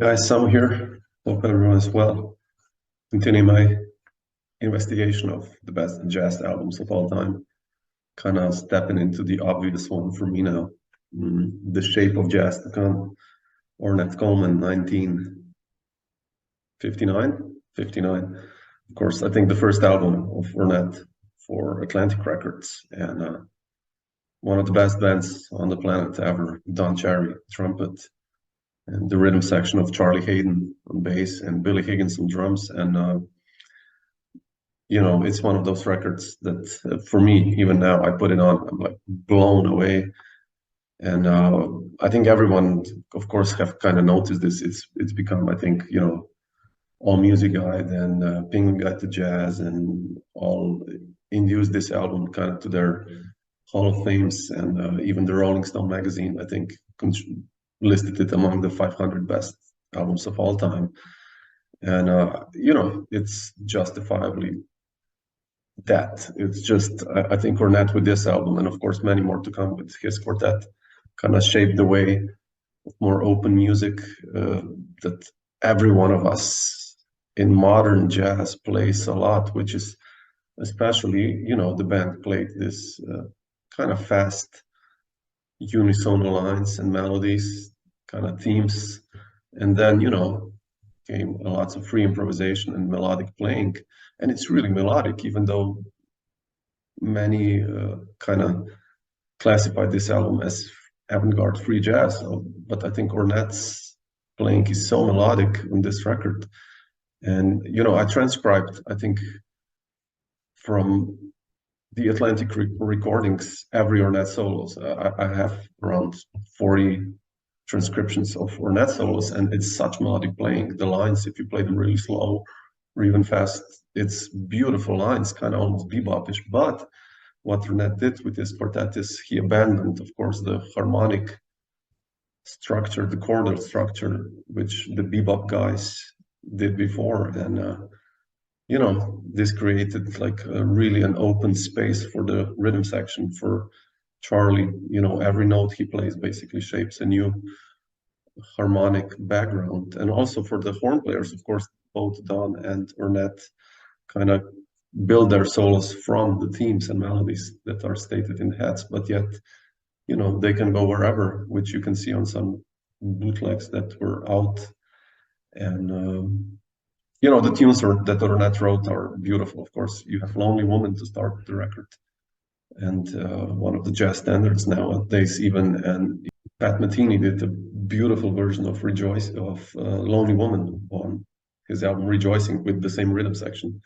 Guys, Samo here. Hope everyone's well. Continuing my investigation of the best jazz albums of all time. Kind of stepping into the obvious one for me now. The Shape of Jazz to Come. Ornette Coleman, 1959? 59. Of course, I think the first album of Ornette for Atlantic Records. And one of the best bands on the planet ever. Don Cherry, trumpet. And the rhythm section of Charlie Haden on bass and Billy Higgins on drums. And it's one of those records that for me, even now, I put it on, I'm like blown away. And I think everyone, of course, have kind of noticed this. It's become, I think, All Music Guide and Penguin Guide to Jazz and all induced this album kind of to their Hall of Fames, and even the Rolling Stone magazine, I think, listed it among the 500 best albums of all time. And it's justifiably that. It's just, I think Ornette with this album, and of course many more to come with his quartet, kind of shaped the way of more open music that every one of us in modern jazz plays a lot, which is especially, the band played this kind of fast unisono lines and melodies, kind of themes, and then, came lots of free improvisation and melodic playing. And it's really melodic, even though many kind of classified this album as avant-garde free jazz. But I think Ornette's playing is so melodic on this record. And, I transcribed, I think, from the Atlantic recordings, every Ornette solos. I have around 40 transcriptions of Ornette solos, and it's such melodic playing. The lines, if you play them really slow or even fast, it's beautiful lines, kind of almost bebopish. But what Ornette did with this quartet is he abandoned, of course, the harmonic structure, the chordal structure, which the bebop guys did before. And this created like really an open space for the rhythm section for Charlie. Every note he plays basically shapes a new harmonic background. And also for the horn players, of course, both Don and Ornette kind of build their solos from the themes and melodies that are stated in heads, but yet, they can go wherever, which you can see on some bootlegs that were out. And the tunes that Ornette wrote are beautiful. Of course, you have Lonely Woman to start the record, and one of the jazz standards nowadays even. And Pat Metheny did a beautiful version of Lonely Woman on his album Rejoicing with the same rhythm section,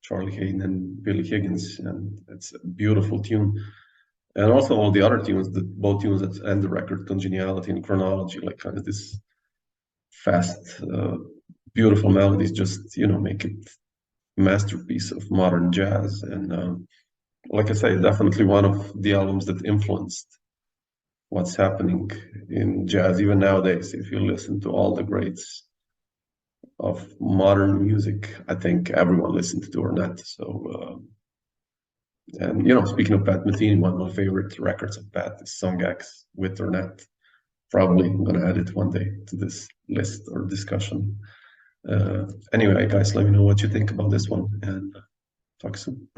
Charlie Haden and Billy Higgins, and it's a beautiful tune. And also all the other tunes, both tunes that end the record, Congeniality and Chronology, like kind of this fast, beautiful melodies, just make it a masterpiece of modern jazz. And like I say, definitely one of the albums that influenced what's happening in jazz even nowadays. If you listen to all the greats of modern music, I think everyone listened to Ornette. So and speaking of Pat Metheny, one of my favorite records of Pat is Song X with Ornette. Probably I'm gonna add it one day to this list or discussion. Anyway, guys, let me know what you think about this one, and talk soon.